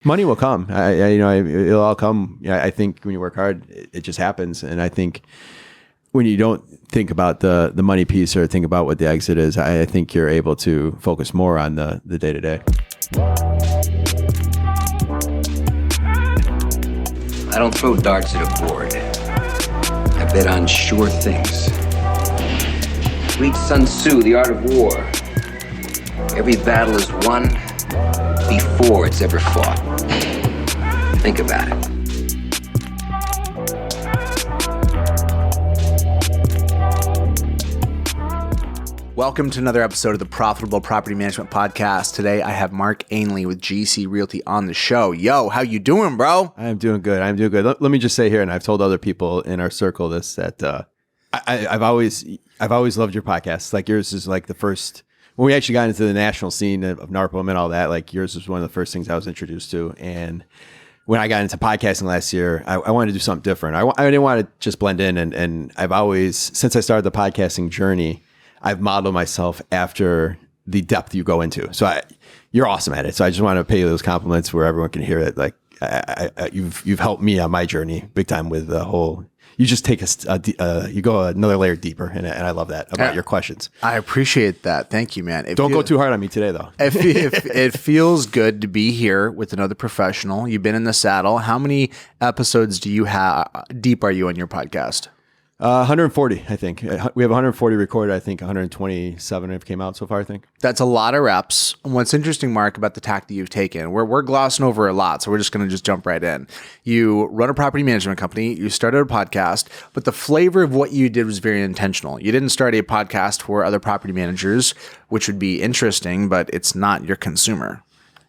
Money will come. It'll all come. Yeah, I think when you work hard, it just happens. And I think when you don't think about the money piece or think about what the exit is, I think you're able to focus more on the day to day. I don't throw darts at a board. I bet on sure things. Read Sun Tzu, The Art of War. Every battle is won before it's ever fought. Think about it. Welcome to another episode of the Profitable Property Management Podcast. Today I have Mark Ainley with GC Realty on the show. Yo, how you doing, bro? I'm doing good. Let me just say here, and I've told other people in our circle this, that I've always loved your podcast. Like yours is like the first, when we actually got into the national scene of NARPM and all that, like yours was one of the first things I was introduced to. And when I got into podcasting last year, I wanted to do something different. I didn't want to just blend in. And I've always, since I started the podcasting journey, I've modeled myself after the depth you go into. So you're awesome at it. So I just want to pay you those compliments where everyone can hear it. Like you've helped me on my journey big time with the whole. You just take you go another layer deeper, and I love that about your questions. I appreciate that. Thank you, man. Don't go too hard on me today, though. If it feels good to be here with another professional. You've been in the saddle. How many episodes do you have? Deep are you on your podcast? 140, I think. We have 140 recorded. I think 127 have came out so far, I think. That's a lot of reps. And what's interesting, Mark, about the tack that you've taken, we're glossing over a lot, so we're just going to jump right in. You run a property management company. You started a podcast, but the flavor of what you did was very intentional. You didn't start a podcast for other property managers, which would be interesting, but it's not your consumer.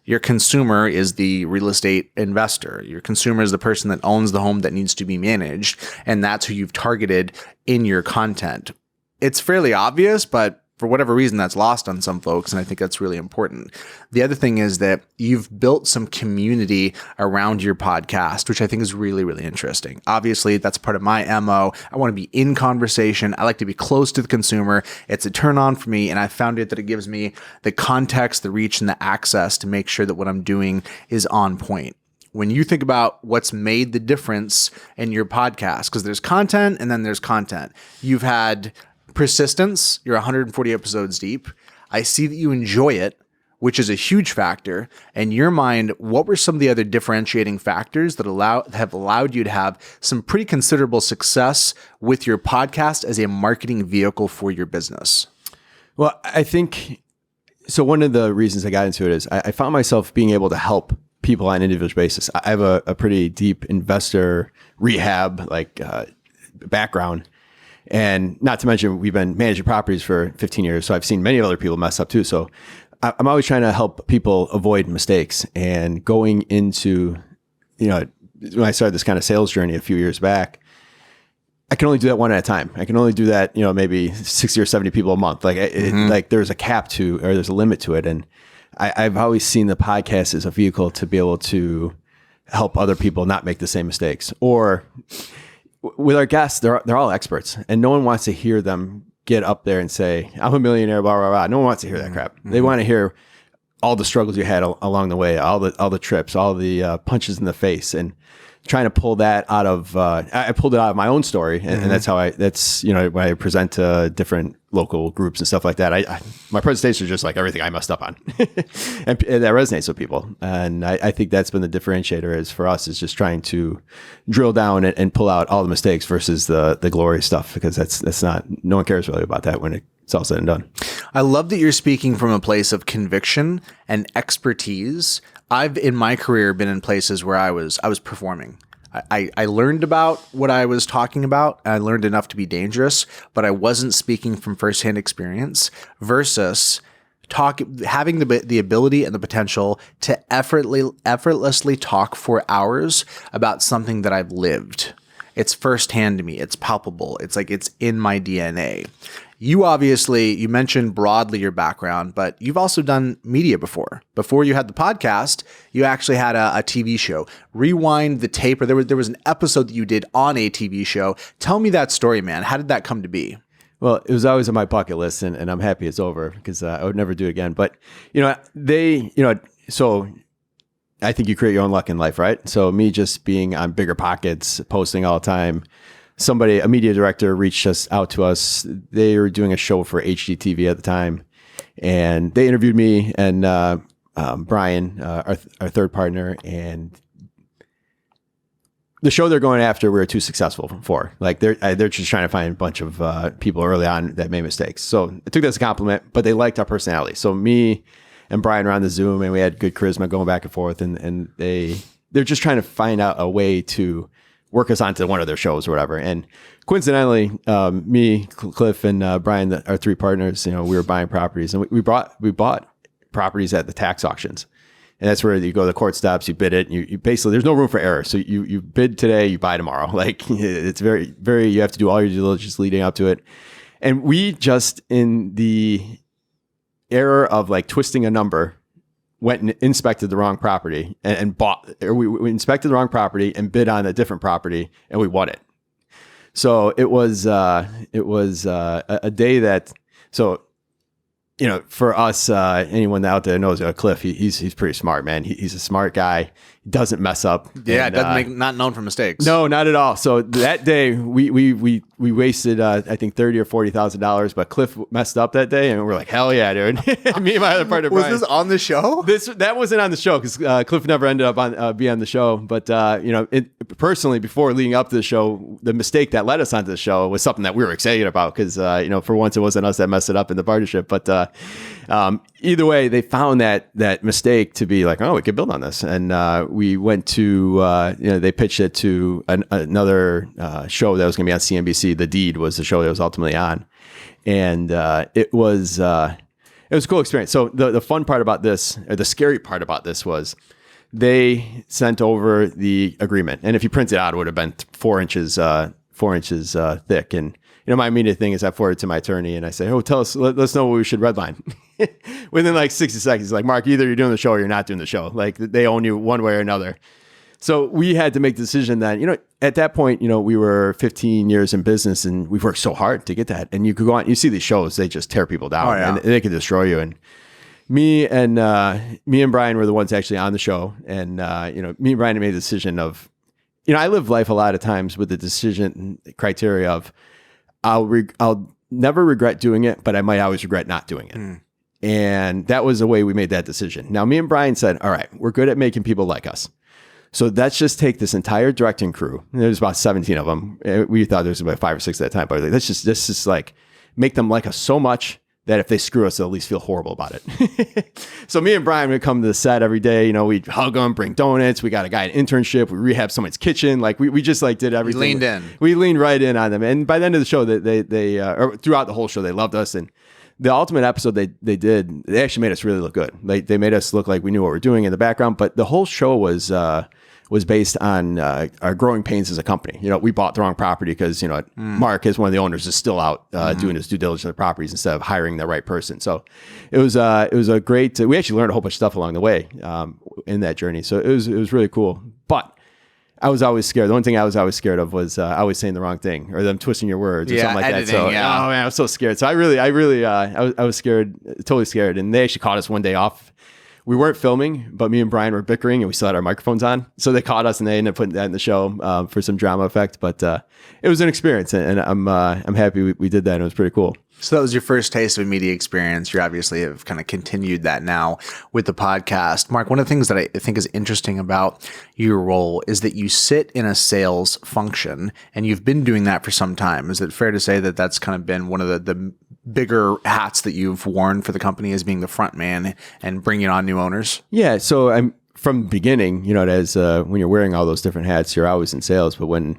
Your consumer is the real estate investor. Your consumer is the person that owns the home that needs to be managed, and that's who you've targeted in your content. It's fairly obvious, but for whatever reason, that's lost on some folks, and I think that's really important. The other thing is that you've built some community around your podcast, which I think is really, really interesting. Obviously, that's part of my MO. I want to be in conversation. I like to be close to the consumer. It's a turn on for me, and I found it that it gives me the context, the reach, and the access to make sure that what I'm doing is on point. When you think about what's made the difference in your podcast, because there's content and then there's content. You've had persistence. You're 140 episodes deep. I see that you enjoy it, which is a huge factor. In your mind, what were some of the other differentiating factors that have allowed you to have some pretty considerable success with your podcast as a marketing vehicle for your business? Well, I think, so one of the reasons I got into it is I found myself being able to help people on an individual basis. I have a pretty deep investor rehab background. And not to mention, we've been managing properties for 15 years. So I've seen many other people mess up too. So I'm always trying to help people avoid mistakes. And going into, when I started this kind of sales journey a few years back, I can only do that one at a time. I can only do that, maybe 60 or 70 people a month. Like there's a cap to, or there's a limit to it. And I've always seen the podcast as a vehicle to be able to help other people not make the same mistakes. Or with our guests, they're all experts, and no one wants to hear them get up there and say, I'm a millionaire, blah, blah, blah. No one wants to hear that crap. They want to hear all the struggles you had along the way, all the trips, all the punches in the face, and trying to pull that out of, I pulled it out of my own story. And that's how when I present to different local groups and stuff like that, my presentations are just like everything I messed up on. and that resonates with people. And I think that's been the differentiator is for us is just trying to drill down and pull out all the mistakes versus the glory stuff, because that's not, no one cares really about that when it's all said and done. I love that you're speaking from a place of conviction and expertise. I've, in my career, been in places where I was performing. I learned about what I was talking about. I learned enough to be dangerous, but I wasn't speaking from firsthand experience versus having the ability and the potential to effortlessly talk for hours about something that I've lived. It's firsthand to me. It's palpable. It's like it's in my DNA. You mentioned broadly your background, but you've also done media before. Before you had the podcast, you actually had a TV show. Rewind the tape, or there was an episode that you did on a TV show. Tell me that story, man. How did that come to be? Well, it was always on my bucket list, and I'm happy it's over because I would never do it again. But, so I think you create your own luck in life, right? So me just being on Bigger Pockets, posting all the time, a media director reached out to us. They were doing a show for HGTV at the time, and they interviewed me and Brian, our third partner, and the show they're going after, we were too successful for. Like they're just trying to find a bunch of people early on that made mistakes. So I took that as a compliment, but they liked our personality. So me and Brian were on the Zoom, and we had good charisma going back and forth, and they're just trying to find out a way to work us onto one of their shows or whatever. And coincidentally, me, Cliff, and Brian, our three partners, we were buying properties, and we bought properties at the tax auctions. And that's where you go to the court steps, you bid it, and you basically, there's no room for error. So you bid today, you buy tomorrow. Like it's very, very, you have to do all your due diligence leading up to it. And we just, in the error of like twisting a number, went and inspected the wrong property and we inspected the wrong property and bid on a different property, and we won it. So it was a day that, so, for us, anyone out there knows Cliff, he's pretty smart, man. He's a smart guy. He doesn't mess up. Yeah, it doesn't not known for mistakes. No, not at all. So that day we wasted I think $30,000 or $40,000, but Cliff messed up that day, and we're like, hell yeah, dude. Me and my other partner, was Brian. this on the show? That wasn't on the show because Cliff never ended up on be on the show. But personally, before leading up to the show, the mistake that led us onto the show was something that we were excited about because for once it wasn't us that messed it up in the partnership. But either way, they found that mistake to be like, oh, we could build on this, and we went to they pitched it to another show that was going to be on CNBC. The Deed was the show that was ultimately on, and it was a cool experience. So the fun part about this, or the scary part about this, was they sent over the agreement, and if you print it out, it would have been 4 inches thick. And my immediate thing is I forward it to my attorney and I say, let us know what we should redline. Within like 60 seconds, like, Mark, either you're doing the show or you're not doing the show. Like, they own you one way or another. So we had to make the decision that, at that point, we were 15 years in business and we've worked so hard to get that. And you could go on, you see these shows, they just tear people down and they could destroy you. And me and Brian were the ones actually on the show. And, me and Brian made the decision of, I live life a lot of times with the decision criteria of, I'll never regret doing it, but I might always regret not doing it. And that was the way we made that decision. Now, me and Brian said, all right, we're good at making people like us. So let's just take this entire directing crew. There's about 17 of them. We thought there was about 5 or 6 at that time, but let's just like make them like us so much that if they screw us, they'll at least feel horrible about it. So me and Brian would come to the set every day. We'd hug them, bring donuts. We got a guy in internship. We rehab someone's kitchen. Like we just like did everything. You leaned in. We leaned right in on them. And by the end of the show, they or throughout the whole show, they loved us. And the ultimate episode they actually made us really look good. They made us look like we knew what we were doing in the background. But the whole show was based on our growing pains as a company. We bought the wrong property because, Mark, as one of the owners, is still out doing his due diligence on the properties instead of hiring the right person. So it was a great, we actually learned a whole bunch of stuff along the way in that journey. So it was really cool. But I was always scared. The one thing I was always scared of was always saying the wrong thing or them twisting your words or something like editing, that. So, oh man, I was so scared. So I was scared, totally scared. And they actually caught us one day off. We weren't filming, but me and Brian were bickering and we still had our microphones on. So they caught us and they ended up putting that in the show for some drama effect. But it was an experience and I'm happy we did that. It was pretty cool. So that was your first taste of a media experience. You obviously have kind of continued that now with the podcast. Mark, one of the things that I think is interesting about your role is that you sit in a sales function and you've been doing that for some time. Is it fair to say that that's kind of been one of the bigger hats that you've worn for the company as being the front man and bringing on new owners? Yeah. So I'm from the beginning, as when you're wearing all those different hats, you're always in sales. But when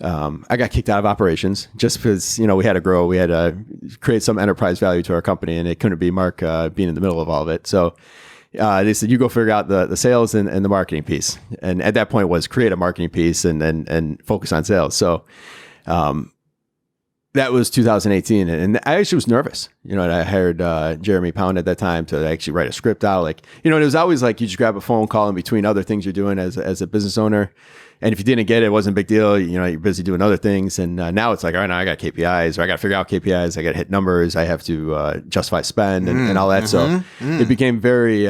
I got kicked out of operations just because, we had to grow. We had to create some enterprise value to our company, and it couldn't be Mark being in the middle of all of it. So they said, you go figure out the sales and the marketing piece. And at that point was create a marketing piece and focus on sales. So that was 2018. And I actually was nervous. And I hired Jeremy Pound at that time to actually write a script out. Like, it was always like you just grab a phone call in between other things you're doing as a business owner. And if you didn't get it, it wasn't a big deal. You're busy doing other things. And now it's like, all right, now I got KPIs, or I got to figure out KPIs. I got to hit numbers. I have to justify spend and all that. So it became very,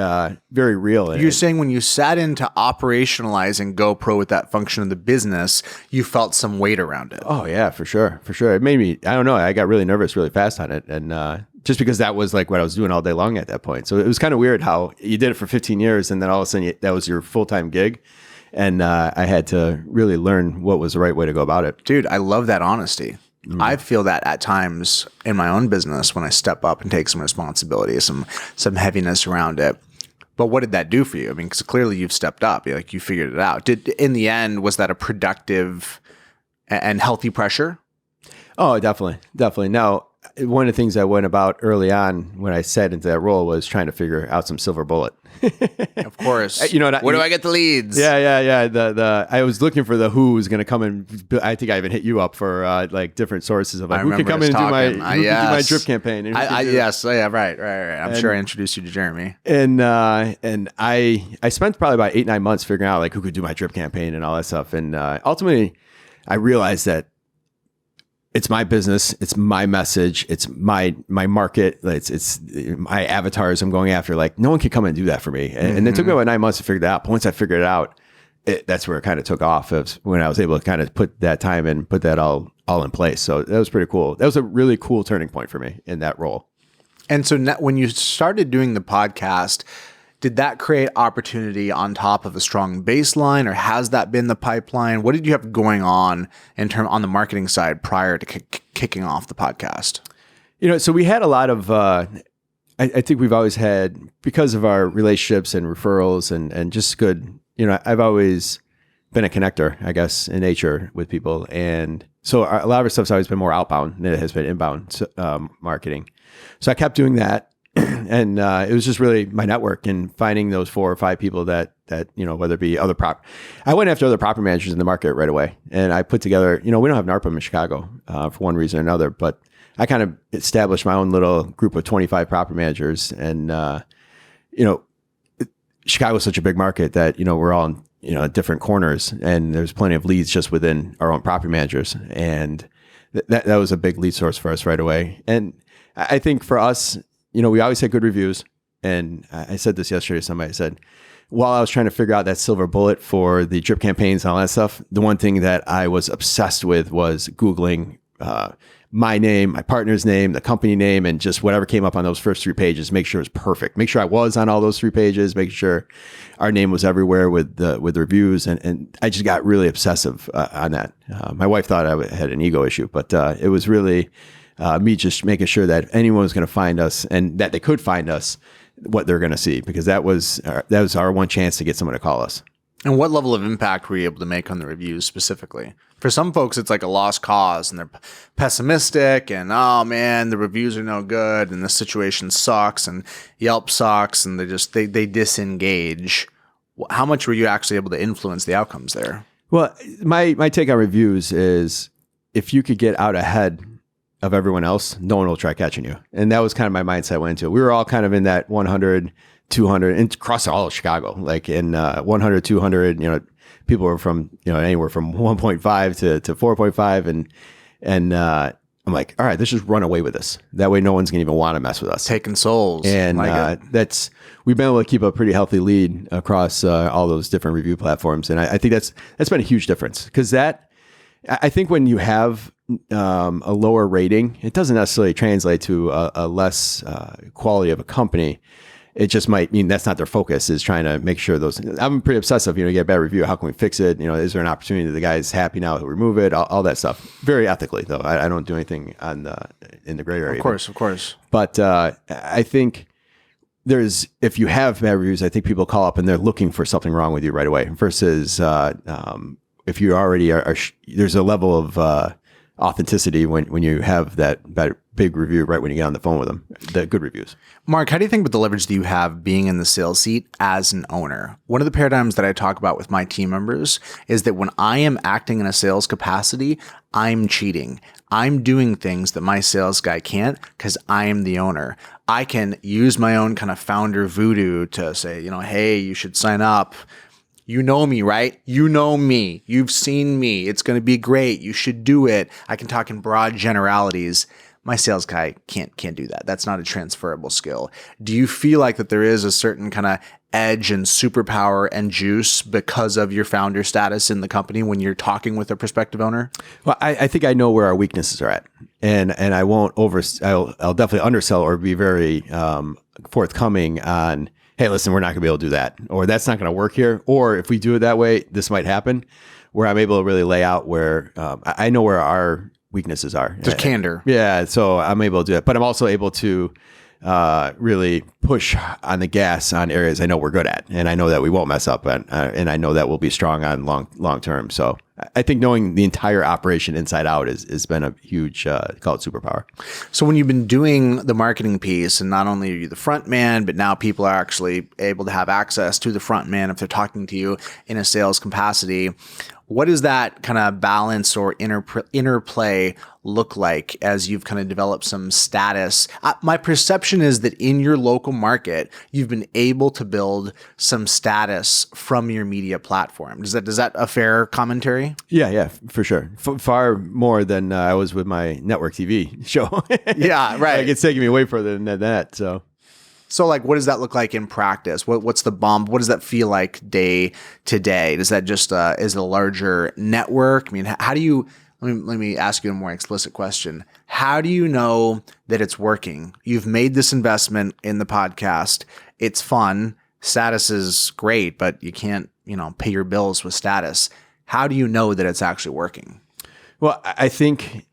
very real. You're saying when you sat into operationalizing GoPro with that function of the business, you felt some weight around it. Oh yeah, for sure. For sure. It made me, I don't know. I got really nervous really fast on it. And, just because that was like what I was doing all day long at that point. So it was kind of weird how you did it for 15 years and then all of a sudden that was your full-time gig. And I had to really learn what was the right way to go about it. Dude, I love that honesty. I feel that at times in my own business when I step up and take some responsibility, some heaviness around it. But what did that do for you? I mean, because clearly you've stepped up. You figured it out. In the end, was that a productive and healthy pressure? Oh, definitely. Now, one of the things I went about early on when I set into that role was trying to figure out some silver bullet. Of course. Where do I get the leads? Yeah. I was looking for the who was going to come in. I think I even hit you up for like different sources of like who can come in and do my drip campaign. Yes. Yeah. Right. I'm sure I introduced you to Jeremy. And I spent probably about 8-9 months figuring out like who could do my drip campaign and all that stuff. And ultimately, I realized that it's my business. It's my message. It's my market. It's my avatars I'm going after. Like no one can come and do that for me. And it took me about 9 months to figure that out. But once I figured it out, that's where it kind of took off. It was when I was able to kind of put that time and put that all in place. So that was pretty cool. That was a really cool turning point for me in that role. And so when you started doing the podcast, did that create opportunity on top of a strong baseline, or has that been the pipeline? What did you have going on on the marketing side prior to kicking off the podcast? So we had a lot of, I think we've always had, because of our relationships and referrals and just good, I've always been a connector, I guess, in nature with people. And so a lot of our stuff's always been more outbound than it has been inbound marketing. So I kept doing that. And it was just really my network and finding those 4 or 5 people that whether it be other I went after other property managers in the market right away. And I put together, we don't have NARPM in Chicago for one reason or another, but I kind of established my own little group of 25 property managers. And, Chicago's such a big market that, we're all in, different corners, and there's plenty of leads just within our own property managers. And that was a big lead source for us right away. And I think for us, we always had good reviews. And I said this yesterday to somebody. I said, while I was trying to figure out that silver bullet for the drip campaigns and all that stuff, the one thing that I was obsessed with was Googling my name, my partner's name, the company name, and just whatever came up on those first 3 pages, make sure it was perfect. Make sure I was on all those 3 pages, make sure our name was everywhere with the reviews. And I just got really obsessive on that. My wife thought I had an ego issue, but it was really me just making sure that if anyone was going to find us and that they could find us, what they're going to see, because that was our one chance to get someone to call us. And what level of impact were you able to make on the reviews specifically? For some folks, it's like a lost cause and they're pessimistic and, oh man, the reviews are no good and the situation sucks and Yelp sucks and they disengage. How much were you actually able to influence the outcomes there? Well, my take on reviews is if you could get out ahead of everyone else, no one will try catching you. And that was kind of my mindset I went into. We were all kind of in that 100, 200, and across all of Chicago, like in 100, 200, people were from, anywhere from 1.5 to 4.5. And I'm like, all right, let's just run away with this. That way no one's going to even want to mess with us. Taking souls. And we've been able to keep a pretty healthy lead across all those different review platforms. And I think that's been a huge difference, because I think when you have a lower rating, it doesn't necessarily translate to a less quality of a company. It just might mean that's not their focus, is trying to make sure those. I'm pretty obsessive. You get a bad review. How can we fix it? Is there an opportunity that the guy's happy now to remove it? All that stuff. Very ethically, though. I don't do anything in the gray area. Of course. But I think if you have bad reviews, I think people call up and they're looking for something wrong with you right away. Versus if you already are there's a level of authenticity when you have that big review right when you get on the phone with them, the good reviews. Mark, how do you think about the leverage that you have being in the sales seat as an owner? One of the paradigms that I talk about with my team members is that when I am acting in a sales capacity, I'm cheating. I'm doing things that my sales guy can't because I am the owner. I can use my own kind of founder voodoo to say, hey, you should sign up. You know me, right? You know me. You've seen me. It's going to be great. You should do it. I can talk in broad generalities. My sales guy can't do that. That's not a transferable skill. Do you feel like that there is a certain kind of edge and superpower and juice because of your founder status in the company when you're talking with a prospective owner? Well, I think I know where our weaknesses are at, and I won't I'll definitely undersell or be very forthcoming on, hey, listen, we're not gonna be able to do that, or that's not gonna work here, or if we do it that way, this might happen. Where I'm able to really lay out where I know where our weaknesses are. Just candor. Yeah, so I'm able to do it, but I'm also able to really push on the gas on areas I know we're good at, and I know that we won't mess up, and I know that we'll be strong on long term. So I think knowing the entire operation inside out has been a huge call it superpower. So when you've been doing the marketing piece, and not only are you the front man, but now people are actually able to have access to the front man if they're talking to you in a sales capacity. What does that kind of balance or interplay look like as you've kind of developed some status? My perception is that in your local market, you've been able to build some status from your media platform. Is that a fair commentary? Yeah, for sure. Far more than I was with my network TV show. Yeah, right. Like, it's taking me way further than that. So like, what does that look like in practice? What's the bomb? What does that feel like day to day? Does that just is it a larger network? I mean, how do you? Let me ask you a more explicit question. How do you know that it's working? You've made this investment in the podcast. It's fun. Status is great, but you can't pay your bills with status. How do you know that it's actually working? Well, I think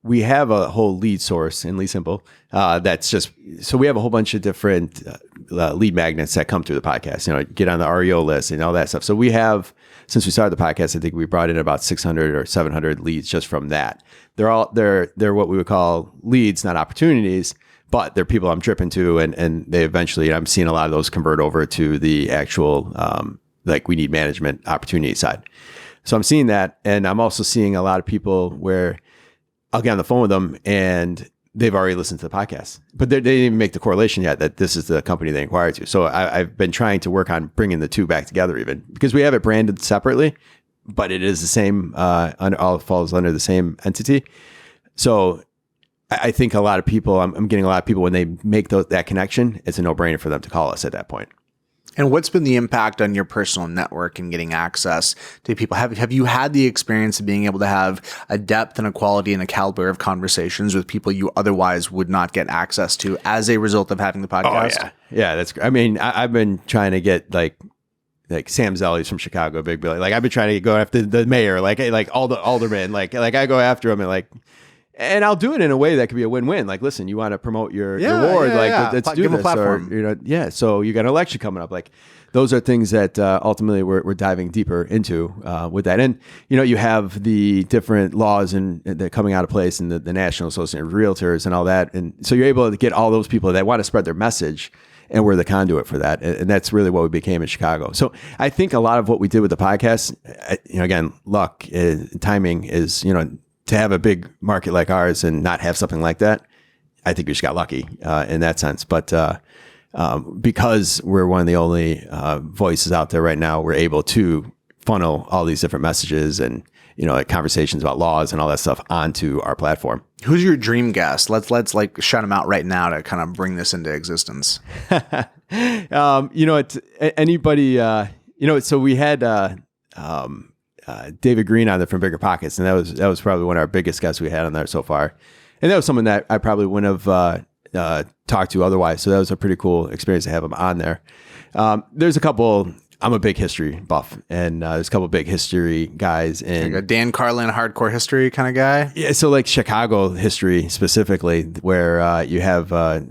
we have a whole lead source in Lead Simple. That's just, so we have a whole bunch of different lead magnets that come through the podcast, get on the REO list and all that stuff. So we have, since we started the podcast, I think we brought in about 600 or 700 leads just from that. They're what we would call leads, not opportunities, but they're people I'm tripping to, and they eventually, I'm seeing a lot of those convert over to the actual, we need management opportunity side. So I'm seeing that. And I'm also seeing a lot of people where I'll get on the phone with them and they've already listened to the podcast, but they didn't even make the correlation yet that this is the company they inquired to. So I've been trying to work on bringing the two back together, even because we have it branded separately, but it is the same, all falls under the same entity. So I think a lot of people, I'm getting a lot of people when they make that connection, it's a no-brainer for them to call us at that point. And what's been the impact on your personal network and getting access to people? Have you had the experience of being able to have a depth and a quality and a caliber of conversations with people you otherwise would not get access to as a result of having the podcast? Oh, yeah. That's great. I mean, I've been trying to get like Sam Zelli's from Chicago, Big Billy. Like I've been trying to go after the mayor, like all the aldermen, like I go after him and I'll do it in a way that could be a win-win. Like, listen, you want to promote your ward, let's do this. Or, so you got an election coming up. Like, those are things that ultimately we're diving deeper into with that. And you have the different laws and that coming out of place in the National Association of Realtors and all that. And so you're able to get all those people that want to spread their message, and we're the conduit for that. And that's really what we became in Chicago. So I think a lot of what we did with the podcast, again, luck, timing is, to have a big market like ours and not have something like that, I think we just got lucky in that sense. But because we're one of the only voices out there right now, we're able to funnel all these different messages and conversations about laws and all that stuff onto our platform. Who's your dream guest? Let's shout them out right now to kind of bring this into existence. It's anybody. So we had. David Green on there from Bigger Pockets, and that was probably one of our biggest guests we had on there so far, and that was someone that I probably wouldn't have talked to otherwise. So that was a pretty cool experience to have him on there. There's a couple. I'm a big history buff, and there's a couple big history guys. And like a Dan Carlin, hardcore history kind of guy. Yeah, so like Chicago history specifically, where you have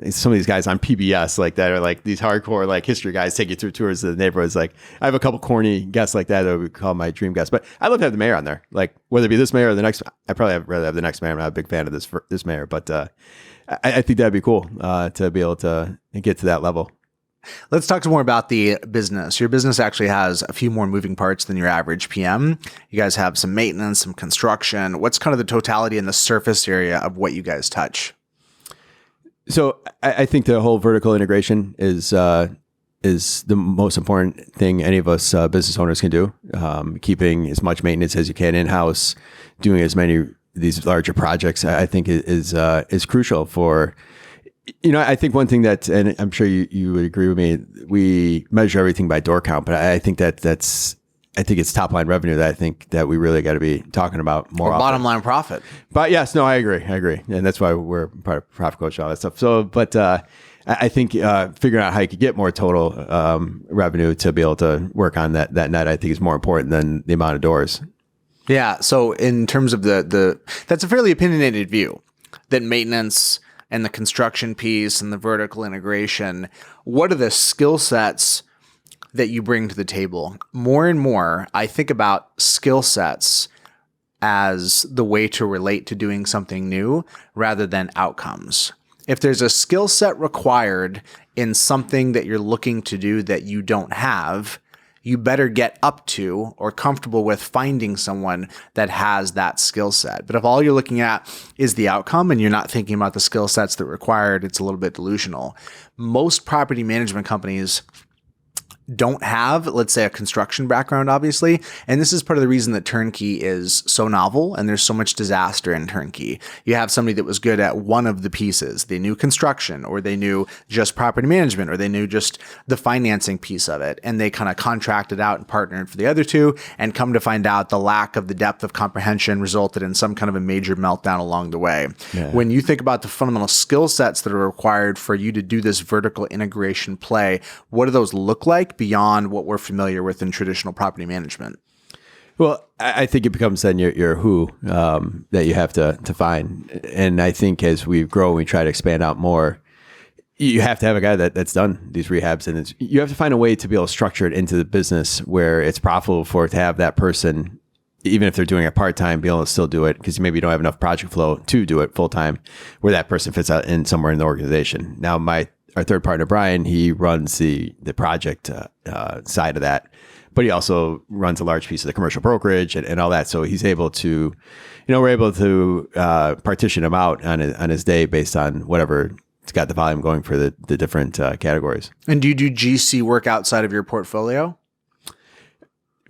some of these guys on PBS like that, are like these hardcore like history guys take you through tours of the neighborhoods. Like I have a couple corny guests like that that we call my dream guests, but I love to have the mayor on there. Like whether it be this mayor or the next, I probably rather have the next mayor. I'm not a big fan of this mayor, but I think that'd be cool to be able to get to that level. Let's talk some more about the business. Your business actually has a few more moving parts than your average PM. You guys have some maintenance, some construction. What's kind of the totality and the surface area of what you guys touch? So I think the whole vertical integration is is the most important thing any of us business owners can do. Keeping as much maintenance as you can in house, doing as many of these larger projects, I think is crucial for. I think one thing that, and I'm sure you would agree with me, we measure everything by door count, but I think I think it's top line revenue that I think that we really got to be talking about more often. Bottom line profit. But yes, no, I agree. And that's why we're part of Profit Coach and all that stuff. So, but I think figuring out how you could get more total revenue to be able to work on that net, I think is more important than the amount of doors. Yeah. So in terms of that's a fairly opinionated view that maintenance and the construction piece and the vertical integration, what are the skill sets that you bring to the table? More and more, I think about skill sets as the way to relate to doing something new rather than outcomes. If there's a skill set required in something that you're looking to do that you don't have, you better get up to or comfortable with finding someone that has that skill set. But if all you're looking at is the outcome and you're not thinking about the skill sets that are required, it's a little bit delusional. Most property management companies don't have, let's say, a construction background, obviously. And this is part of the reason that turnkey is so novel and there's so much disaster in turnkey. You have somebody that was good at one of the pieces. They knew construction, or they knew just property management, or they knew just the financing piece of it. And they kind of contracted out and partnered for the other two, and come to find out the lack of the depth of comprehension resulted in some kind of a major meltdown along the way. Yeah. When you think about the fundamental skill sets that are required for you to do this vertical integration play, what do those look like beyond what we're familiar with in traditional property management? Well, I think it becomes then your who that you have to find. And I think as we grow, we try to expand out more, you have to have a guy that's done these rehabs, and you have to find a way to be able to structure it into the business where it's profitable for it to have that person, even if they're doing it part-time, be able to still do it, because maybe you don't have enough project flow to do it full-time, where that person fits out in somewhere in the organization. Now, our third partner, Brian, he runs the project side of that, but he also runs a large piece of the commercial brokerage and all that. So he's able to, we're able to partition him out on his day based on whatever it's got the volume going for the different categories. And do you do GC work outside of your portfolio?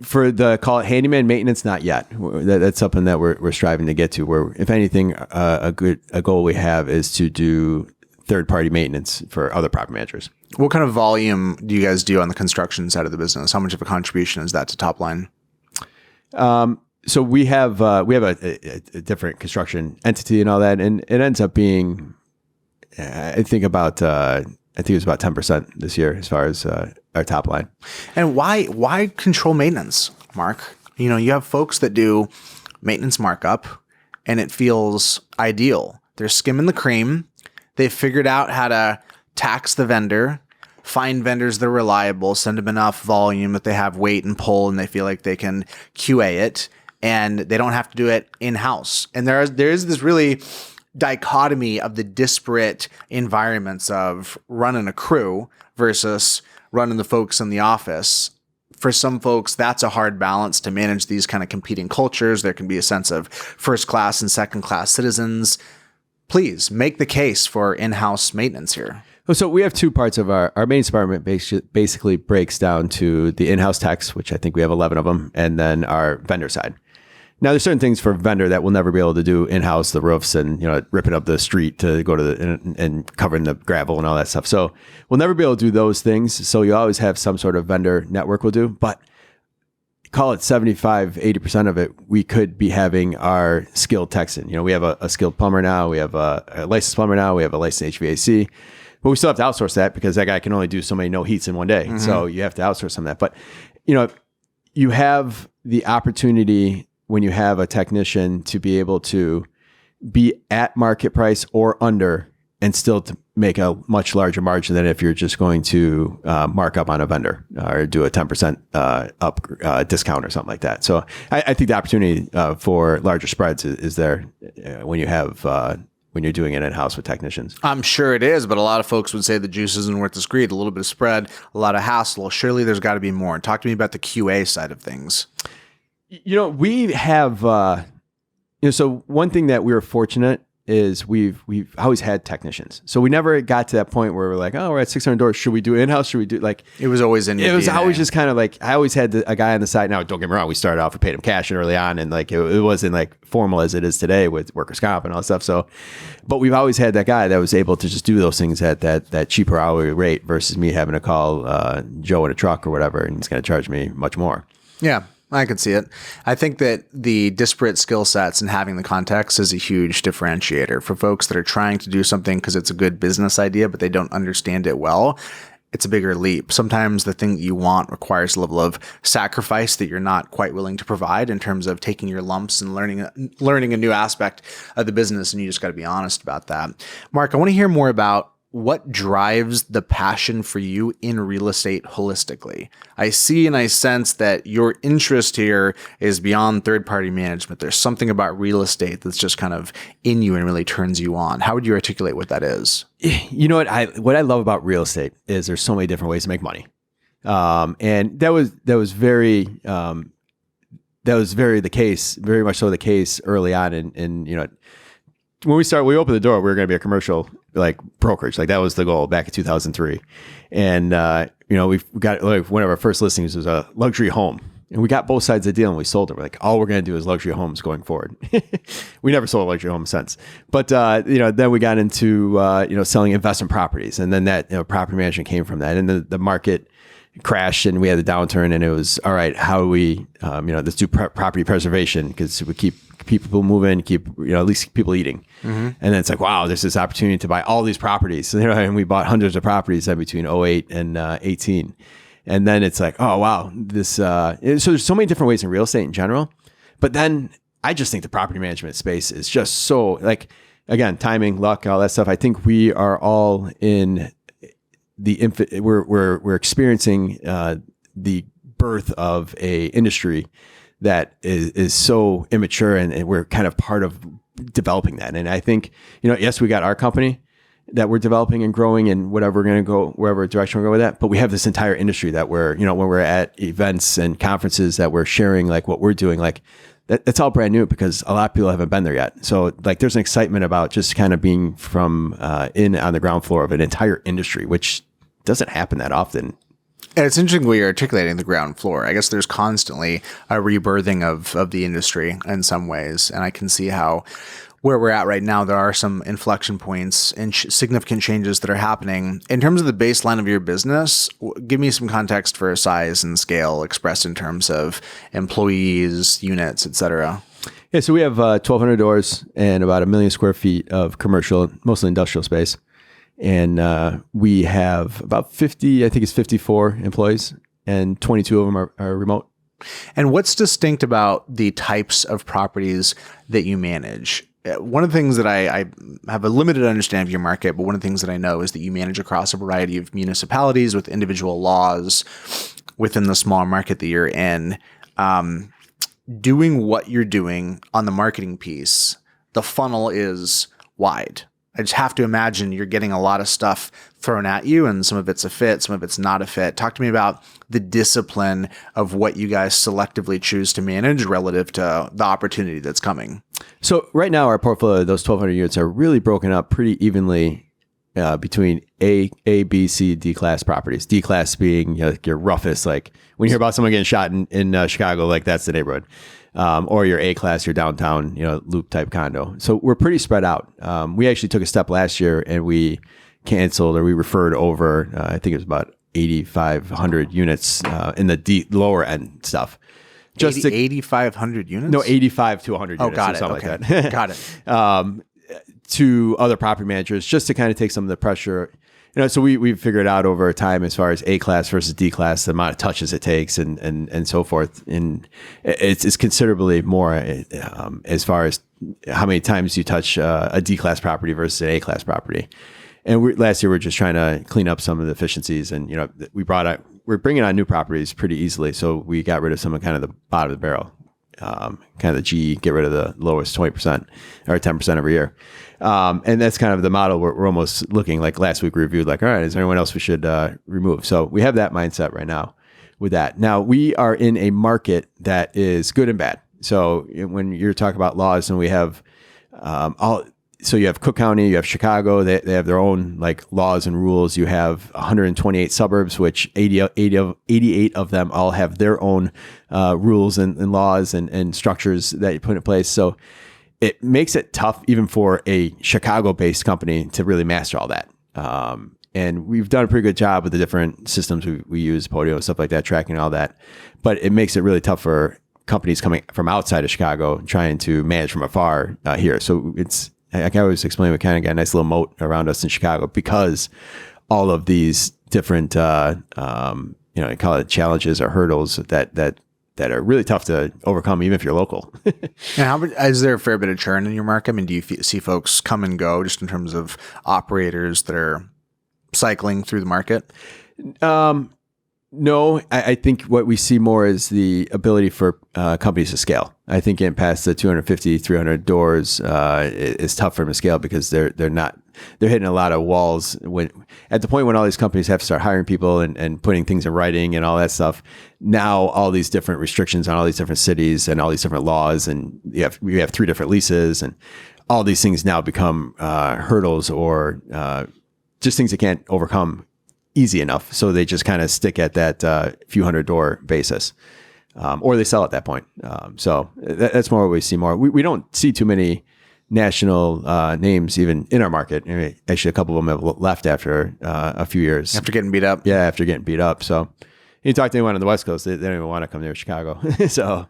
For call it handyman maintenance, not yet. That's something that we're striving to get to, where if anything, a goal we have is to do third-party maintenance for other property managers. What kind of volume do you guys do on the construction side of the business? How much of a contribution is that to top line? So we have a different construction entity and all that, and it ends up being, I think it was about 10% this year as far as our top line. And why control maintenance, Mark? You have folks that do maintenance markup, and it feels ideal. They're skimming the cream. They've figured out how to tax the vendor, find vendors that are reliable, send them enough volume that they have weight and pull, and they feel like they can QA it, and they don't have to do it in-house. And there is this really dichotomy of the disparate environments of running a crew versus running the folks in the office. For some folks, that's a hard balance to manage these kind of competing cultures. There can be a sense of first-class and second-class citizens. Please make the case for in-house maintenance here. So we have two parts of our maintenance department. Basically breaks down to the in-house techs, which I think we have 11 of them, and then our vendor side. Now, there's certain things for vendor that we'll never be able to do in-house, the roofs and ripping up the street to go to and covering the gravel and all that stuff. So we'll never be able to do those things. So you always have some sort of vendor network we'll do, but call it 75, 80% of it, we could be having our skilled techs in. We have a skilled plumber now. We have a licensed plumber now. We have a licensed HVAC. But we still have to outsource that because that guy can only do so many no heats in one day. Mm-hmm. So you have to outsource some of that. But, you have the opportunity when you have a technician to be able to be at market price or under and still to make a much larger margin than if you're just going to mark up on a vendor or do a 10% up discount or something like that. So I think the opportunity for larger spreads is there when you have when you're doing it in-house with technicians. I'm sure it is, but a lot of folks would say the juice isn't worth the squeeze. A little bit of spread, a lot of hassle. Surely there's got to be more. Talk to me about the QA side of things. We have, so one thing that we were fortunate is we've always had technicians. So we never got to that point where we're like, oh, we're at 600 doors. Should we do in-house? Should we do like, it was always in your it was DNA. always just kind of like, I always had a guy on the side. Now, don't get me wrong. We started off, we paid him cash and early on, and like, it wasn't like formal as it is today with workers' comp and all that stuff. So, but we've always had that guy that was able to just do those things at that cheaper hourly rate versus me having to call Joe in a truck or whatever, and he's going to charge me much more. Yeah, I can see it. I think that the disparate skill sets and having the context is a huge differentiator for folks that are trying to do something because it's a good business idea, but they don't understand it well. It's a bigger leap. Sometimes the thing that you want requires a level of sacrifice that you're not quite willing to provide in terms of taking your lumps and learning a new aspect of the business, and you just got to be honest about that. Mark, I want to hear more about what drives the passion for you in real estate holistically. I see and I sense that your interest here is beyond third-party management. There's something about real estate that's just kind of in you and really turns you on. How would you articulate what that is? You know what I love about real estate is there's so many different ways to make money. And that was very the case, very much so the case early on. And you know, when we opened the door, we were going to be a commercial like brokerage. Like that was the goal back in 2003. And, you know, we've got like one of our first listings was a luxury home, and we got both sides of the deal and we sold it. We're like, all we're going to do is luxury homes going forward. We never sold a luxury home since, but, you know, then we got into, you know, selling investment properties, and then that, you know, property management came from that, and the market crashed and we had the downturn, and it was, all right, how do we, you know, let's do property preservation, because we keep people moving, keep, you know, at least people eating. Mm-hmm. And then it's like, wow, there's this opportunity to buy all these properties. So, you know, and we bought hundreds of properties between 08 and 18. And then it's like, oh, wow, this, so there's so many different ways in real estate in general. But then I just think the property management space is just so, like, again, timing, luck, all that stuff. I think we are all in we're experiencing the birth of a industry that is so immature, and we're kind of part of developing that. And I think, you know, yes, we got our company that we're developing and growing, and whatever we're going to go, wherever direction we're going with that. But we have this entire industry that we're, you know, when we're at events and conferences that we're sharing, like what we're doing, like that's all brand new because a lot of people haven't been there yet. So like there's an excitement about just kind of being from in on the ground floor of an entire industry, which doesn't happen that often. And it's interesting we are articulating the ground floor. I guess there's constantly a rebirthing of the industry in some ways. And I can see how where we're at right now, there are some inflection points and significant changes that are happening. In terms of the baseline of your business, give me some context for size and scale expressed in terms of employees, units, et cetera. Yeah, so we have 1,200 doors and about 1 million square feet of commercial, mostly industrial space. And we have about 50, I think it's 54 employees, and 22 of them are remote. And what's distinct about the types of properties that you manage? One of the things that I have a limited understanding of your market, but one of the things that I know is that you manage across a variety of municipalities with individual laws within the small market that you're in. Doing what you're doing on the marketing piece, the funnel is wide. I just have to imagine you're getting a lot of stuff thrown at you, and some of it's a fit, some of it's not a fit. Talk to me about the discipline of what you guys selectively choose to manage relative to the opportunity that's coming. So right now, our portfolio, those 1,200 units are really broken up pretty evenly between A, B, C, D class properties. D class being, you know, like your roughest, like when you hear about someone getting shot in Chicago, like that's the neighborhood. Or your A class, your downtown, you know, loop type condo. So we're pretty spread out. We actually took a step last year and we canceled, or we referred over, I think it was about 8,500 units in the lower end stuff. Just 8,500 units? No, 85 to 100 units. Got or it. something Okay. like that. Got it. To other property managers, just to kind of take some of the pressure. You know, so we've figured out over time as far as A class versus D class, the amount of touches it takes and so forth. And it's considerably more as far as how many times you touch a D class property versus an A class property. And last year we were just trying to clean up some of the efficiencies, and, you know, we're bringing on new properties pretty easily. So we got rid of some of kind of the bottom of the barrel, kind of the G, get rid of the lowest 20% or 10% every year. And that's kind of the model we're almost looking like. Last week we reviewed, like, all right, is there anyone else we should remove? So we have that mindset right now with that. Now we are in a market that is good and bad. So when you're talking about laws, and we have so you have Cook County, you have Chicago, they have their own like laws and rules. You have 128 suburbs, which 88 of them all have their own rules and laws and structures that you put in place. So it makes it tough even for a Chicago-based company to really master all that. And we've done a pretty good job with the different systems we use, Podio, stuff like that, tracking all that. But it makes it really tough for companies coming from outside of Chicago trying to manage from afar here. So I can always explain, we kind of got a nice little moat around us in Chicago because all of these different, you call it challenges or hurdles that are really tough to overcome, even if you're local. And is there a fair bit of churn in your market? I mean, do you see folks come and go just in terms of operators that are cycling through the market? No, I think what we see more is the ability for companies to scale. I think getting past the 250, 300 doors is tough for them to scale because they're hitting a lot of walls at the point when all these companies have to start hiring people and putting things in writing and all that stuff. Now all these different restrictions on all these different cities and all these different laws, and we have 3 different leases, and all these things now become hurdles or just things they can't overcome easy enough. So they just kind of stick at that few hundred door basis, or they sell at that point. So that's more what we see more. We don't see too many national names even in our market. I mean, actually, a couple of them have left after a few years. After getting beat up? Yeah, after getting beat up. So you talk to anyone on the West Coast, they don't even want to come near Chicago. So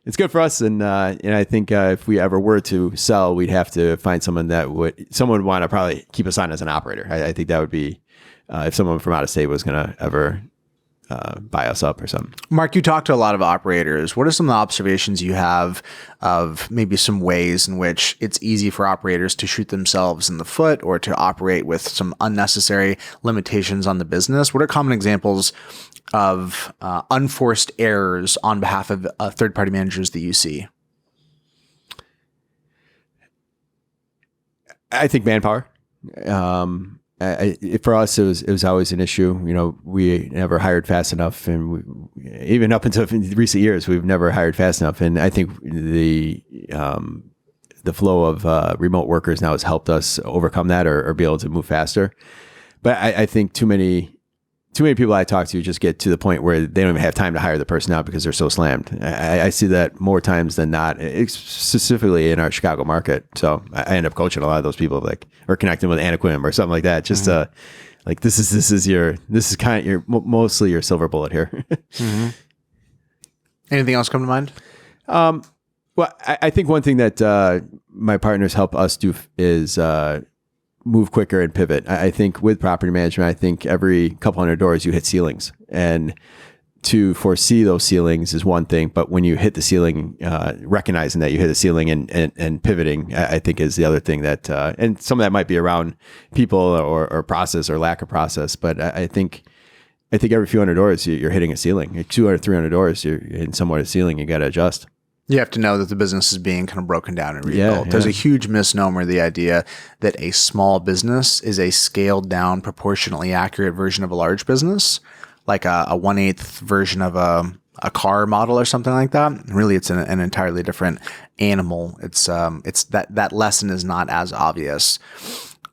it's good for us. And I think if we ever were to sell, we'd have to find someone would want to probably keep us on as an operator. I think that would be, if someone from out of state was going to ever buy us up or something. Mark, you talk to a lot of operators. What are some of the observations you have of maybe some ways in which it's easy for operators to shoot themselves in the foot or to operate with some unnecessary limitations on the business? What are common examples of unforced errors on behalf of third-party managers that you see? I think manpower. For us, it was always an issue. We never hired fast enough, and even up until recent years, we've never hired fast enough. And I think the flow of remote workers now has helped us overcome that or be able to move faster. But I think too many people I talk to just get to the point where they don't even have time to hire the person out because they're so slammed. I see that more times than not, specifically in our Chicago market. So I end up coaching a lot of those people, or connecting with Anna Quim or something like that. Just this is kind of your mostly your silver bullet here. Mm-hmm. Anything else come to mind? Well, I think one thing that my partners help us do is move quicker and pivot. I think with property management, I think every couple hundred doors you hit ceilings, and to foresee those ceilings is one thing, but when you hit the ceiling, recognizing that you hit a ceiling and pivoting, I think is the other thing that, and some of that might be around people or process or lack of process. But I think every few hundred doors you're hitting a ceiling. 200, 300 doors, you're hitting somewhat a ceiling. You got to adjust. You have to know that the business is being kind of broken down and rebuilt. There's a huge misnomer, the idea that a small business is a scaled down, proportionately accurate version of a large business, like a 1/8 version of a car model or something like that. Really, it's an entirely different animal. It's that lesson is not as obvious.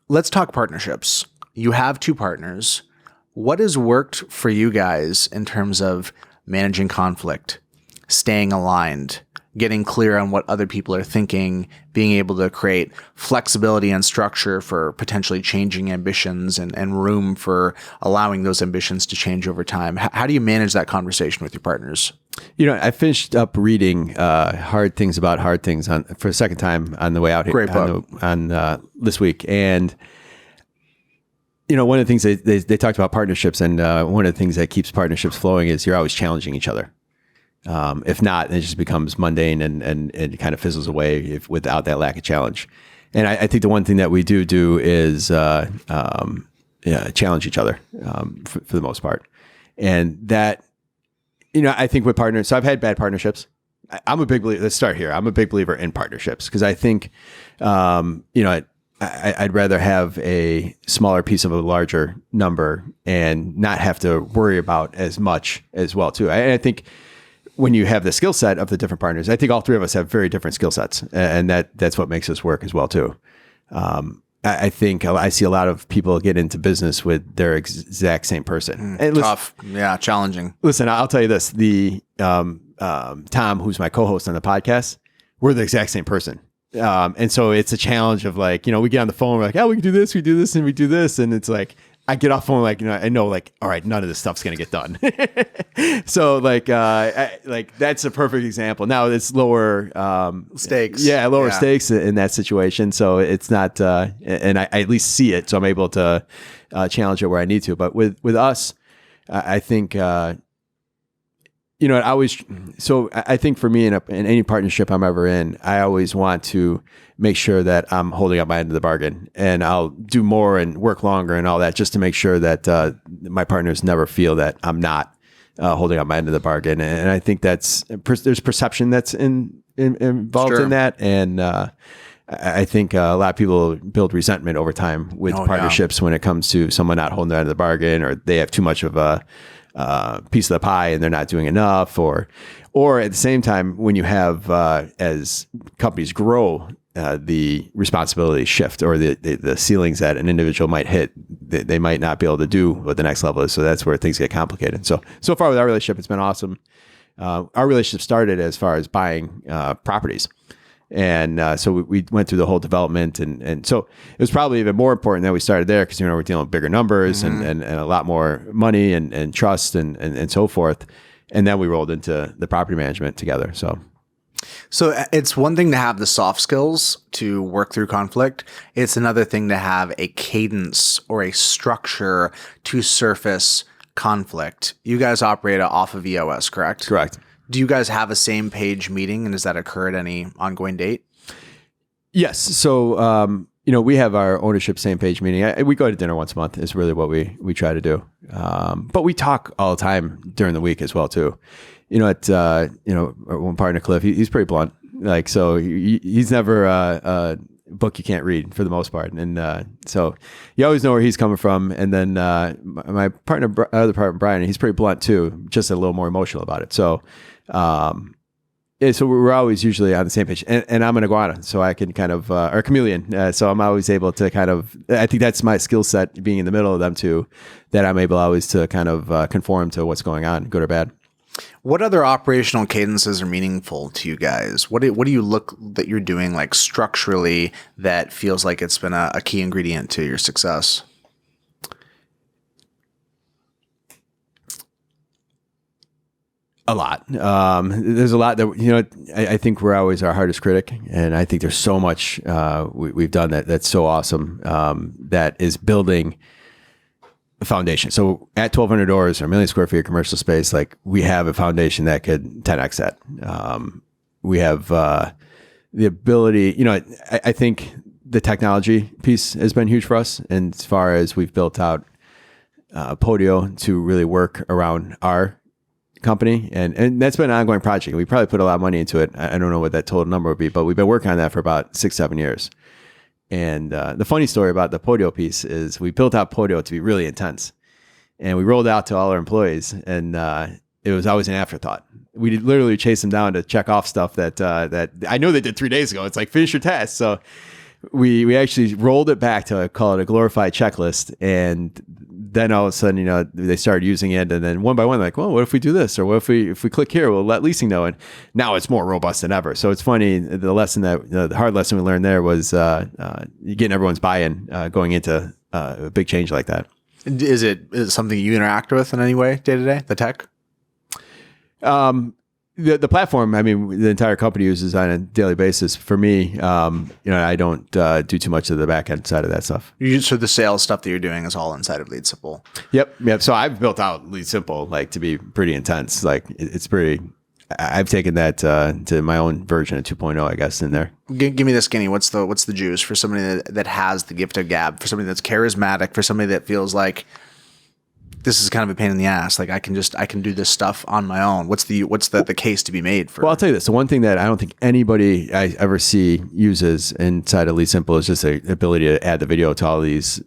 Let's talk partnerships. You have 2 partners. What has worked for you guys in terms of managing conflict, staying aligned, getting clear on what other people are thinking, being able to create flexibility and structure for potentially changing ambitions and room for allowing those ambitions to change over time? How do you manage that conversation with your partners? I finished up reading Hard Things About Hard Things for a second time on the way out here. Great book. On this week. And one of the things they talked about partnerships, and one of the things that keeps partnerships flowing is you're always challenging each other. If not, it just becomes mundane and it kind of fizzles away without that lack of challenge. And I think the one thing that we do is challenge each other for the most part. And that, I think with partners, so I've had bad partnerships. I'm a big believer, let's start here. I'm a big believer in partnerships because I think, I'd rather have a smaller piece of a larger number and not have to worry about as much as well too. I think when you have the skill set of the different partners, I think all 3 of us have very different skill sets, and that's what makes us work as well too. I think I see a lot of people get into business with their exact same person. And listen, Tough. Yeah. Challenging. listen, I'll tell you this: the Tom, who's my co-host on the podcast, we're the exact same person. And so it's a challenge of like, we get on the phone, we're like, oh, we can do this, we do this, and we do this. And it's like, I get off phone, like, I know like, all right, none of this stuff's going to get done. So like, that's a perfect example. Now it's lower Stakes. Yeah. Lower stakes in that situation. So it's not, and I at least see it. So I'm able to challenge it where I need to. But with us, I think, I think for me in any partnership I'm ever in, I always want to make sure that I'm holding up my end of the bargain, and I'll do more and work longer and all that just to make sure that my partners never feel that I'm not holding up my end of the bargain. And I think there's perception that's involved in that. And I think a lot of people build resentment over time with partnerships when it comes to someone not holding their end of the bargain, or they have too much of a piece of the pie and they're not doing enough, or at the same time, when you have as companies grow, the responsibility shift, or the ceilings that an individual might hit, they might not be able to do what the next level is. So that's where things get complicated. So far with our relationship, it's been awesome. Our relationship started as far as buying properties. And so we went through the whole development, and so it was probably even more important that we started there because we're dealing with bigger numbers and a lot more money and trust and so forth. And then we rolled into the property management together. So it's one thing to have the soft skills to work through conflict. It's another thing to have a cadence or a structure to surface conflict. You guys operate off of EOS, correct? Correct. Do you guys have a same page meeting, and does that occur at any ongoing date? Yes. So, we have our ownership same page meeting. We go to dinner once a month is really what we try to do. But we talk all the time during the week as well too. One partner, Cliff, he's pretty blunt. Like, so he's never a book you can't read for the most part. And so you always know where he's coming from. And then my other partner, Brian, he's pretty blunt too, just a little more emotional about it. So, so we're always usually on the same page, and I'm an iguana, so I can kind of, or a chameleon. So I'm always able to kind of, I think that's my skill set, being in the middle of them too, that I'm able always to kind of conform to what's going on, good or bad. What other operational cadences are meaningful to you guys? What do you look that you're doing like structurally that feels like it's been a key ingredient to your success? A lot. There's a lot that, I think we're always our hardest critic. And I think there's so much we've done that's so awesome that is building a foundation. So at 1,200 doors or 1 million square feet of commercial space, like we have a foundation that could 10x that. We have the ability, I think the technology piece has been huge for us. And as far as we've built out Podio to really work around our company, and that's been an ongoing project. We probably put a lot of money into it. I don't know what that total number would be, but we've been working on that for about 6-7 years. And the funny story about the Podio piece is we built out Podio to be really intense, and we rolled out to all our employees, and it was always an afterthought. We literally chased them down to check off stuff that I know they did 3 days ago. It's like, finish your task. So we actually rolled it back to call it a glorified checklist, and then all of a sudden, they started using it, and then one by one, like, well, what if we do this, or what if we click here, we'll let leasing know, and now it's more robust than ever. So it's funny. The lesson the hard lesson we learned there was getting everyone's buy-in going into a big change like that. Is it something you interact with in any way day to day? The tech. The platform, I mean, the entire company uses on a daily basis. For me, I don't do too much of the back end side of that stuff. So the sales stuff that you're doing is all inside of Lead Simple. Yep. So I've built out Lead Simple like to be pretty intense. Like it's pretty. I've taken that to my own version of 2.0, I guess, in there. Give me the skinny. What's the juice for somebody that has the gift of gab, for somebody that's charismatic, for somebody that feels like this is kind of a pain in the ass. Like I can do this stuff on my own. What's the case to be made for? Well, I'll tell you this. The one thing that I don't think anybody I ever see uses inside of Lead Simple is just the ability to add the video to all these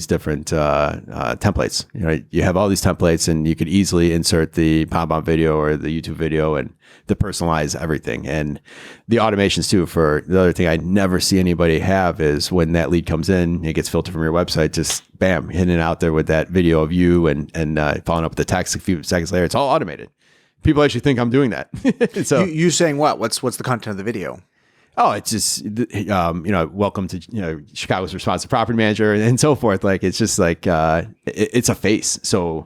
different templates. You know, you have all these templates, and you could easily insert the pom-pom video or the YouTube video and to personalize everything. And the automations too. For the other thing I never see anybody have is when that lead comes in, it gets filtered from your website, just bam, hitting it out there with that video of you and following up with the text a few seconds later. It's all automated. People actually think I'm doing that. So you saying what? What's the content of the video? Oh, it's just, welcome to, Chicago's responsive property manager and so forth. Like, it's just like, it's a face. So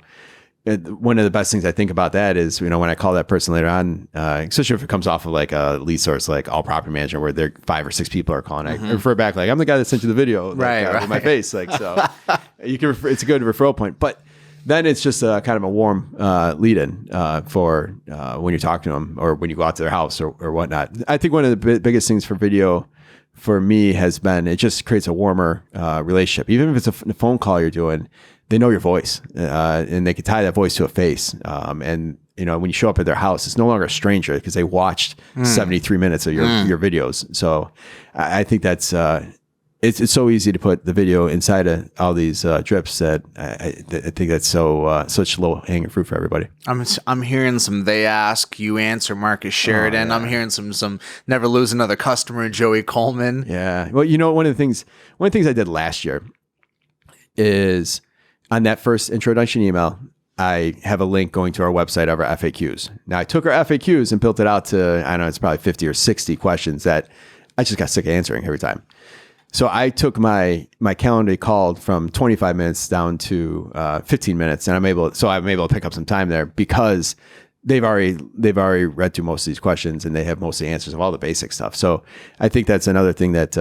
one of the best things I think about that is, when I call that person later on, especially if it comes off of like a lead source, like All Property Manager, where there 5 or 6 people are calling, I refer back, like, I'm the guy that sent you the video, like, with my face. Like, so you can it's a good referral point. But then it's just kind of a warm lead-in for when you talk to them or when you go out to their house or whatnot. I think one of the biggest things for video for me has been, it just creates a warmer relationship. Even if it's a phone call you're doing, they know your voice and they can tie that voice to a face. And when you show up at their house, it's no longer a stranger because they watched 73 minutes of your videos. So I think that's it's so easy to put the video inside of all these drips that I think that's such low hanging fruit for everybody. I'm hearing some they ask, you answer, Marcus Sheridan. Oh, yeah. I'm hearing some never lose another customer, Joey Coleman. Yeah. Well, one of the things I did last year is on that first introduction email, I have a link going to our website of our FAQs. Now I took our FAQs and built it out to, I don't know, it's probably 50 or 60 questions that I just got sick of answering every time. So I took my calendar called from 25 minutes down to 15 minutes, and I'm able to pick up some time there because they've already read through most of these questions and they have most of the answers of all the basic stuff. So I think that's another thing that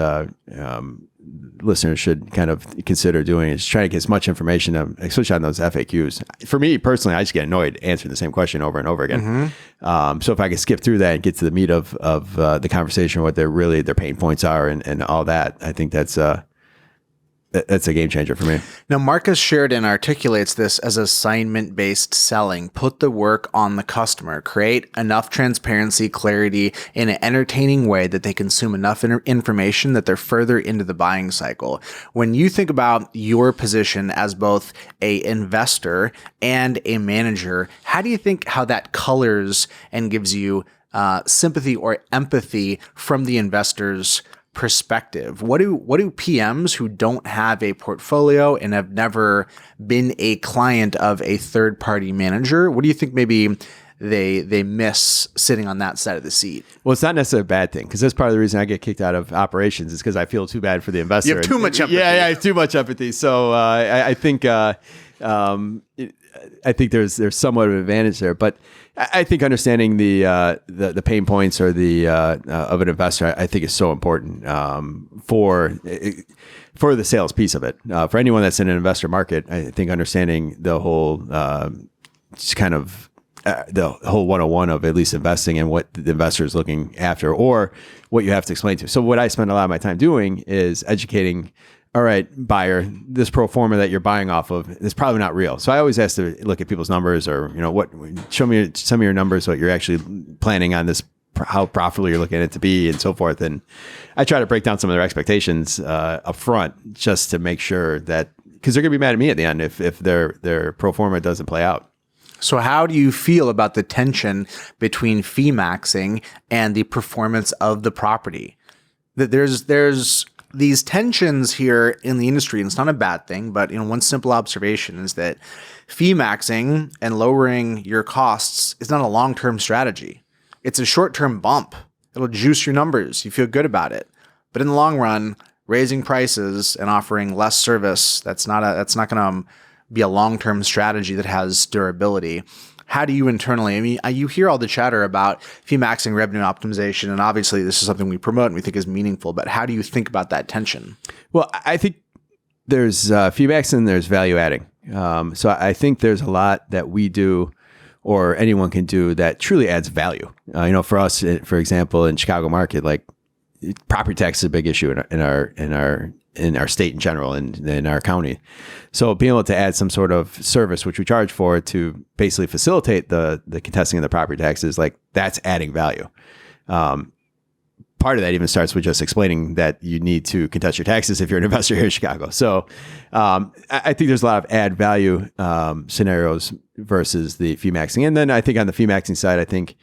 listeners should kind of consider doing, is trying to get as much information, especially on those FAQs. For me personally, I just get annoyed answering the same question over and over again. So if I can skip through that and get to the meat of the conversation, what their pain points are and all that, I think that's a game changer for me. Now, Marcus Sheridan articulates this as assignment-based selling. Put the work on the customer. Create enough transparency, clarity in an entertaining way that they consume enough information that they're further into the buying cycle. When you think about your position as both a investor and a manager, how do you think how that colors and gives you sympathy or empathy from the investor's perspective? What do PMs who don't have a portfolio and have never been a client of a third-party manager, what do you think maybe they miss sitting on that side of the seat? Well, it's not necessarily a bad thing, because that's part of the reason I get kicked out of operations is because I feel too bad for the investor. You have too much empathy. Yeah, too much empathy. So I think there's somewhat of an advantage there, but I think understanding the pain points or the of an investor, I think is so important for the sales piece of it. For anyone that's in an investor market, I think understanding the whole just kind of the whole 101 of at least investing and what the investor is looking after or what you have to explain to. So what I spend a lot of my time doing is educating. All right, buyer, this pro forma that you're buying off of is probably not real. So I always ask to look at people's numbers, or show me some of your numbers, what you're actually planning on this, how profitable you're looking at it to be, and so forth. And I try to break down some of their expectations up front, just to make sure that, because they're gonna be mad at me at the end if their pro forma doesn't play out. So how do you feel about the tension between fee maxing and the performance of the property? That there's these tensions here in the industry, and it's not a bad thing, but one simple observation is that fee maxing and lowering your costs is not a long-term strategy. It's a short-term bump. It'll juice your numbers. You feel good about it. But in the long run, raising prices and offering less service, that's not going to be a long-term strategy that has durability. How do you internally, I mean, you hear all the chatter about fee maxing, revenue optimization, and obviously this is something we promote and we think is meaningful, but how do you think about that tension? Well, I think there's fee maxing and there's value adding. So I think there's a lot that we do or anyone can do that truly adds value. For us, for example, in Chicago market, like property tax is a big issue in our in our state in general and in our county. So being able to add some sort of service, which we charge for, to basically facilitate the contesting of the property taxes, like that's adding value. Part of that even starts with just explaining that you need to contest your taxes if you're an investor here in Chicago. So I think there's a lot of add value scenarios versus the fee maxing. And then I think on the fee maxing side, I think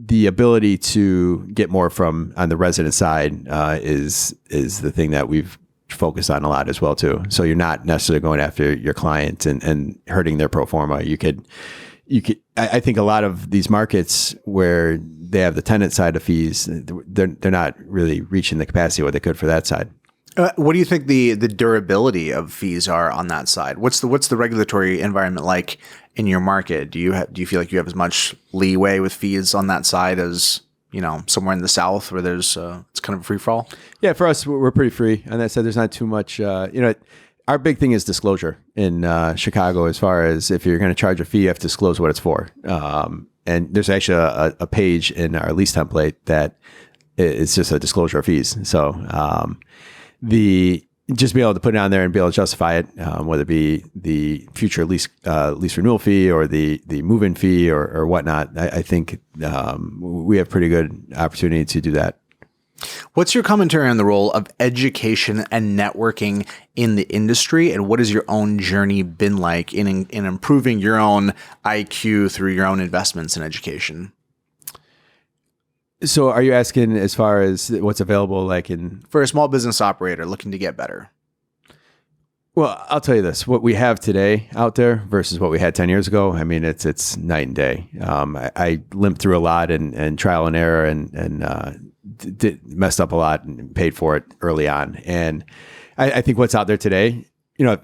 the ability to get more from on the resident side is the thing that we've focused on a lot as well too. So you're not necessarily going after your client and hurting their pro forma. You could. I think a lot of these markets where they have the tenant side of fees, they're not really reaching the capacity what they could for that side. What do you think the durability of fees are on that side? What's the regulatory environment like in your market? Do you feel like you have as much leeway with fees on that side as somewhere in the South where there's it's kind of a free for all? Yeah, for us we're pretty free on that side. There's not too much. Our big thing is disclosure in Chicago. As far as if you're going to charge a fee, you have to disclose what it's for. And there's actually a page in our lease template that it's just a disclosure of fees. So just be able to put it on there and be able to justify it, whether it be the future lease renewal fee or the move-in fee or whatnot. I think we have pretty good opportunity to do that. What's your commentary on the role of education and networking in the industry, and what has your own journey been like in improving your own IQ through your own investments in education? So are you asking as far as what's available for a small business operator looking to get better? Well, I'll tell you this, what we have today out there versus what we had 10 years ago, I mean, it's night and day. I limped through a lot and trial and error and messed up a lot and paid for it early on. And I think what's out there today,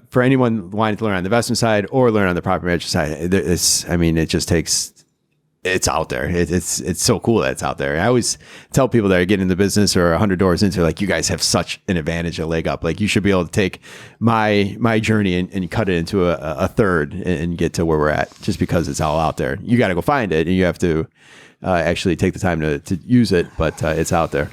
for anyone wanting to learn on the investment side or learn on the property management side, it's out there. It's so cool that it's out there. I always tell people that are getting in the business or 100 doors into, like, you guys have such an advantage, a leg up. Like, you should be able to take my journey and cut it into a third and get to where we're at, just because it's all out there. You got to go find it, and you have to actually take the time to use it, but it's out there.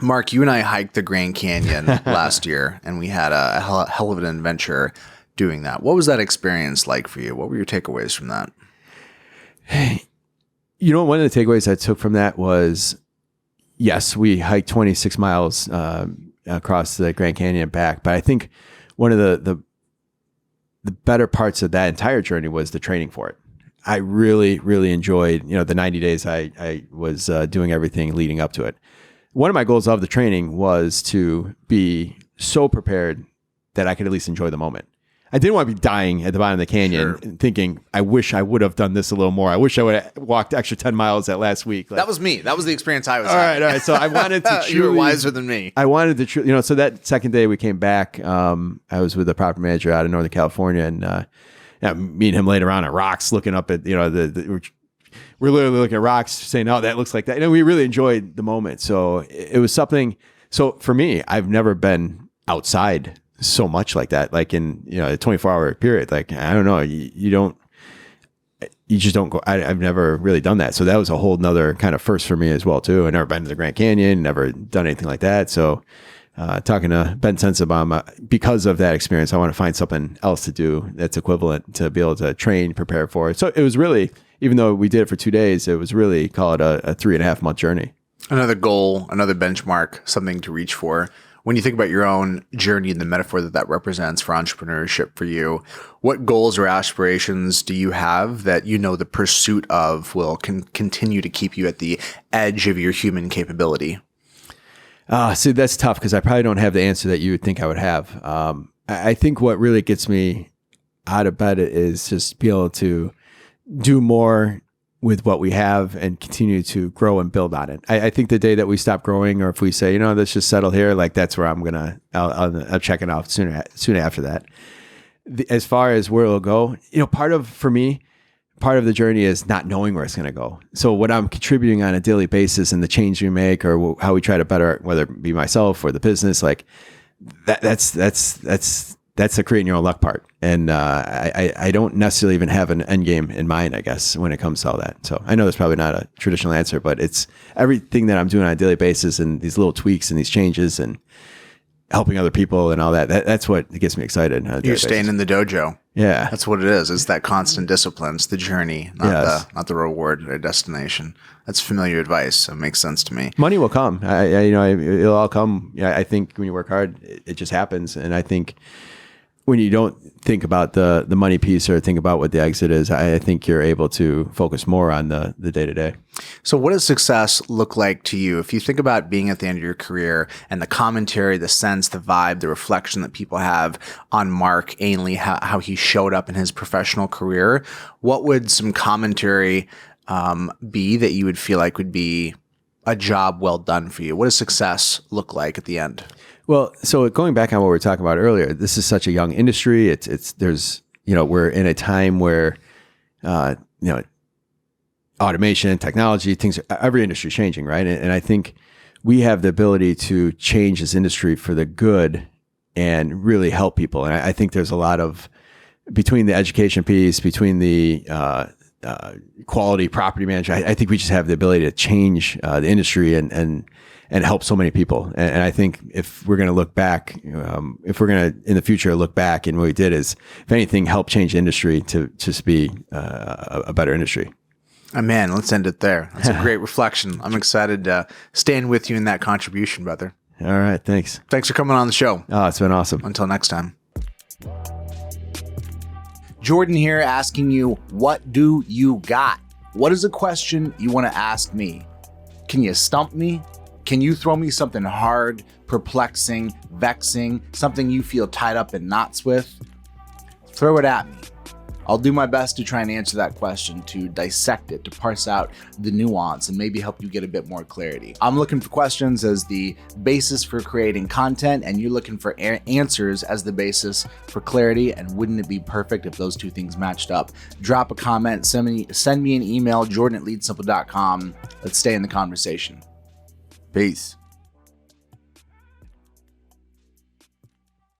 Mark, you and I hiked the Grand Canyon last year, and we had a hell of an adventure doing that. What was that experience like for you? What were your takeaways from that? One of the takeaways I took from that was, yes, we hiked 26 miles across the Grand Canyon and back, but I think one of the better parts of that entire journey was the training for it. I really, really enjoyed, the 90 days I was doing everything leading up to it. One of my goals of the training was to be so prepared that I could at least enjoy the moment. I didn't want to be dying at the bottom of the canyon and thinking, I wish I would have done this a little more. I wish I would have walked extra 10 miles that last week. That was me. That was the experience I was having. All right. So I wanted to truly... You were wiser than me. I wanted to so that second day we came back, I was with a property manager out of Northern California, and me and him laid around at rocks looking up at, we're literally looking at rocks saying, oh, that looks like that. We really enjoyed the moment. So it was something. So for me, I've never been outside so much like that, like in a 24-hour period. Like, I don't know, you just don't go. I've never really done that, so that was a whole nother kind of first for me as well too. I never been to the Grand Canyon, never done anything like that. So talking to Ben Sensabaum, because of that experience, I want to find something else to do that's equivalent to be able to train, prepare for it. So it was really, even though we did it for 2 days, it was really, call it a 3.5 month journey. Another goal, another benchmark, something to reach for. When you think about your own journey and the metaphor that represents for entrepreneurship for you, what goals or aspirations do you have that the pursuit of will continue to keep you at the edge of your human capability? See, that's tough because I probably don't have the answer that you would think I would have. I think what really gets me out of bed is just be able to do more with what we have and continue to grow and build on it. I think the day that we stop growing, or if we say, let's just settle here, like that's where I'll check it off soon after that. As far as where it'll go, part of the journey is not knowing where it's going to go. So what I'm contributing on a daily basis and the change we make, or how we try to better, whether it be myself or the business, like that's the creating your own luck part. And I don't necessarily even have an end game in mind, I guess, when it comes to all that. So I know that's probably not a traditional answer, but it's everything that I'm doing on a daily basis and these little tweaks and these changes. And helping other people and all that. That's what gets me excited. You're staying in the dojo. Yeah. That's what it is. It's that constant discipline. It's the journey, not the reward or destination. That's familiar advice. It makes sense to me. Money will come. It'll all come. I think when you work hard, it just happens. And I think when you don't think about the money piece or think about what the exit is, I think you're able to focus more on the day-to-day. So what does success look like to you? If you think about being at the end of your career and the commentary, the sense, the vibe, the reflection that people have on Mark Ainley, how he showed up in his professional career, what would some commentary be that you would feel like would be a job well done for you? What does success look like at the end? Well, so going back on what we were talking about earlier, this is such a young industry. There's we're in a time where, automation, technology, every industry is changing, right? And I think we have the ability to change this industry for the good and really help people. And I think there's a lot of, between the education piece, between the quality property management, I think we just have the ability to change the industry and help so many people. And I think if we're going to look back, if we're going to in the future look back, and what we did is, if anything, help change the industry to just be a better industry. Man, let's end it there. That's a great reflection. I'm excited to stand with you in that contribution, brother. All right. Thanks. Thanks for coming on the show. Oh, it's been awesome. Until next time. Jordan here asking you, what do you got? What is a question you want to ask me? Can you stump me? Can you throw me something hard, perplexing, vexing, something you feel tied up in knots with? Throw it at me. I'll do my best to try and answer that question, to dissect it, to parse out the nuance, and maybe help you get a bit more clarity. I'm looking for questions as the basis for creating content, and you're looking for answers as the basis for clarity. And wouldn't it be perfect if those two things matched up? Drop a comment, send me an email, jordan@leadsimple.com. Let's stay in the conversation. Peace.